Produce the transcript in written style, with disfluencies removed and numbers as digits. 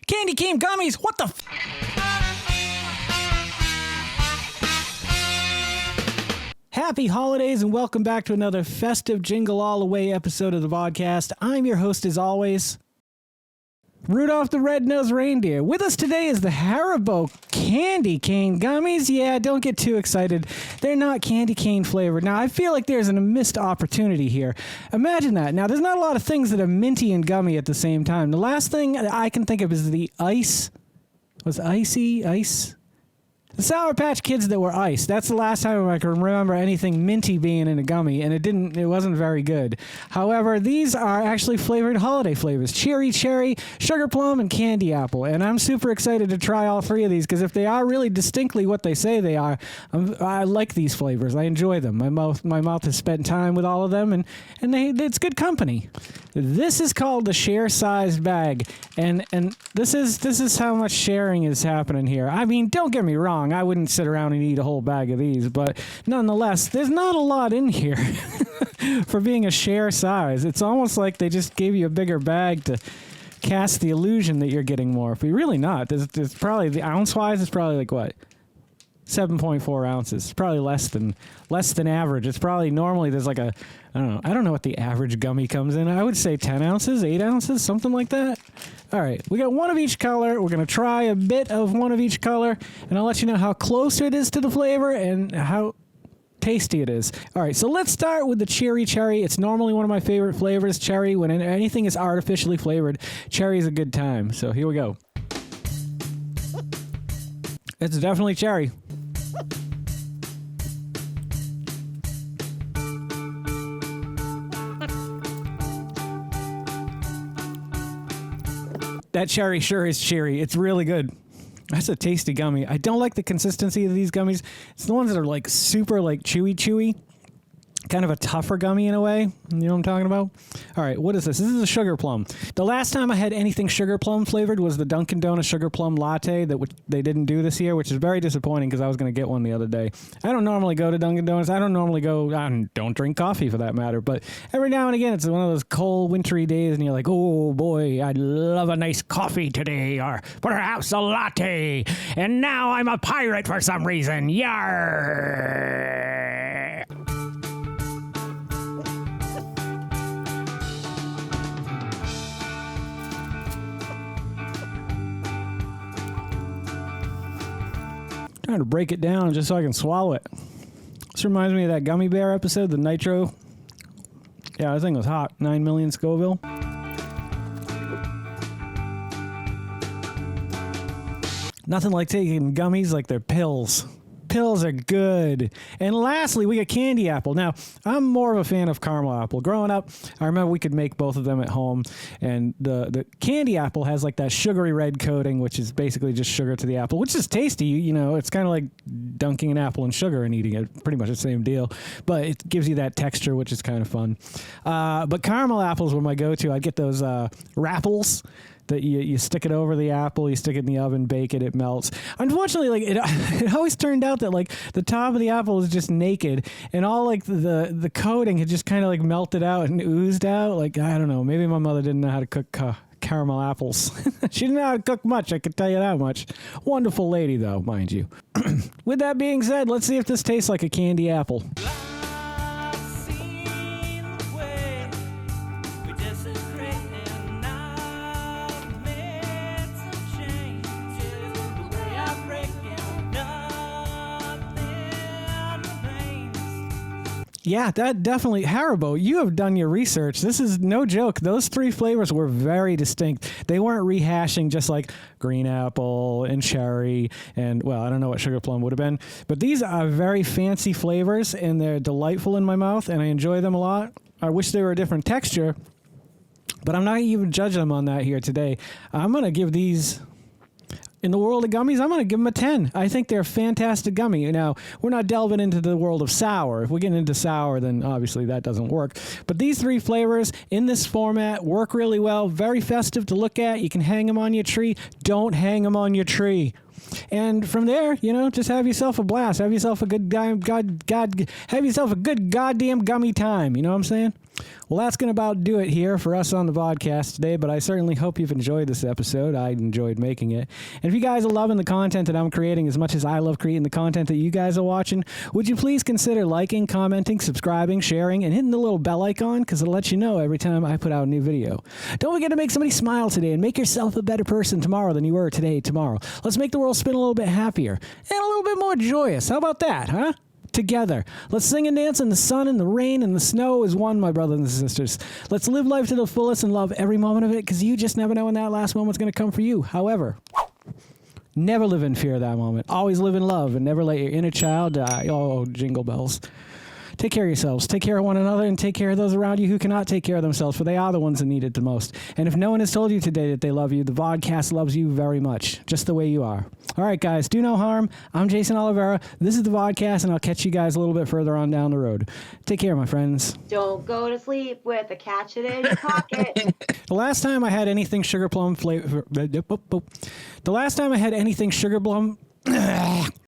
Candy Cane Gummies, what the Happy holidays and welcome back to another festive Jingle All the Way episode of the Vodkast. I'm your host as always, Rudolph the Red-Nosed Reindeer. With us today is the Haribo Candy Cane Gummies. Yeah, don't get too excited. They're not candy cane flavored. Now, I feel like there's a missed opportunity here. Imagine that. Now, there's not a lot of things that are minty and gummy at the same time. The last thing I can think of is the ice. Was icy? Ice? The Sour Patch Kids that were ice. That's the last time I can remember anything minty being in a gummy, and it wasn't very good. However, these are actually flavored holiday flavors. Cherry, sugar plum, and candy apple. And I'm super excited to try all three of these, because if they are really distinctly what they say they are, I like these flavors. I enjoy them. My mouth has spent time with all of them, and it's good company. This is called the share-sized bag, and this is how much sharing is happening here. I mean, don't get me wrong. I wouldn't sit around and eat a whole bag of these, but nonetheless, there's not a lot in here for being a share size. It's almost like they just gave you a bigger bag to cast the illusion that you're getting more, but you're really not. There's probably, the ounce-wise, it's probably like, what? 7.4 ounces. It's probably less than average. It's probably normally there's like I don't know what the average gummy comes in. I would say 10 ounces, 8 ounces, something like that. All right, we got one of each color. We're going to try a bit of one of each color, and I'll let you know how close it is to the flavor and how tasty it is. All right, so let's start with the cherry. It's normally one of my favorite flavors, cherry. When anything is artificially flavored, cherry is a good time. So here we go. It's definitely cherry. That cherry sure is cherry. It's really good. That's a tasty gummy. I don't like the consistency of these gummies. It's the ones that are like super like chewy. Kind of a tougher gummy in a way. You know what I'm talking about? All right, what is this? This is a sugar plum. The last time I had anything sugar plum flavored was the Dunkin' Donuts sugar plum latte that they didn't do this year, which is very disappointing because I was going to get one the other day. I don't normally go to Dunkin' Donuts. I don't drink coffee for that matter, but every now and again it's one of those cold, wintry days and you're like, oh boy, I'd love a nice coffee today, or perhaps a latte, and now I'm a pirate for some reason. Yarr! Trying to break it down just so I can swallow it. This reminds me of that Gummy Bear episode, the Nitro. Yeah, that thing was hot. 9 million Scoville. Nothing like taking gummies like they're pills. Pills are good. And lastly, we got candy apple. Now, I'm more of a fan of caramel apple. Growing up, I remember we could make both of them at home. And the candy apple has like that sugary red coating, which is basically just sugar to the apple, which is tasty. You know, it's kind of like dunking an apple in sugar and eating it. Pretty much the same deal. But it gives you that texture, which is kind of fun. But caramel apples were my go-to. I'd get those Rapples. That you stick it over the apple, you stick it in the oven, bake it, it melts. Unfortunately, like it always turned out that like the top of the apple was just naked, and all like the coating had just kind of like melted out and oozed out. Like, I don't know, maybe my mother didn't know how to cook caramel apples. She didn't know how to cook much, I could tell you that much. Wonderful lady though, mind you. With that being said, let's see if this tastes like a candy apple. Yeah, that definitely. Haribo, you have done your research. This is no joke. Those three flavors were very distinct. They weren't rehashing just like green apple and cherry and, well, I don't know what sugar plum would have been. But these are very fancy flavors, and they're delightful in my mouth, and I enjoy them a lot. I wish they were a different texture, but I'm not even judging them on that here today. I'm going to give these... In the world of gummies, I'm going to give them a 10. I think they're a fantastic gummy. Now, we're not delving into the world of sour. If we get into sour, then obviously that doesn't work. But these three flavors in this format work really well. Very festive to look at. You can hang them on your tree. Don't hang them on your tree. And from there, you know, just have yourself a blast. Have yourself a good goddamn gummy time. You know what I'm saying? Well, that's going to about do it here for us on the Vodkast today, but I certainly hope you've enjoyed this episode. I enjoyed making it. And if you guys are loving the content that I'm creating as much as I love creating the content that you guys are watching, would you please consider liking, commenting, subscribing, sharing, and hitting the little bell icon, because it'll let you know every time I put out a new video. Don't forget to make somebody smile today and make yourself a better person tomorrow than you were today tomorrow. Let's make the world spin a little bit happier and a little bit more joyous. How about that, huh? Together. Let's sing and dance in the sun and the rain and the snow as one, my brothers and sisters. Let's live life to the fullest and love every moment of it, because you just never know when that last moment's going to come for you. However, never live in fear of that moment. Always live in love and never let your inner child die. Oh, jingle bells. Take care of yourselves. Take care of one another, and take care of those around you who cannot take care of themselves, for they are the ones that need it the most. And if no one has told you today that they love you, the Vodkast loves you very much, just the way you are. All right, guys, do no harm. I'm Geycen Oliveira. This is the Vodkast, and I'll catch you guys a little bit further on down the road. Take care, my friends. Don't go to sleep with a catch it in your pocket. The last time I had anything sugar plum flavor... The last time I had anything sugar plum...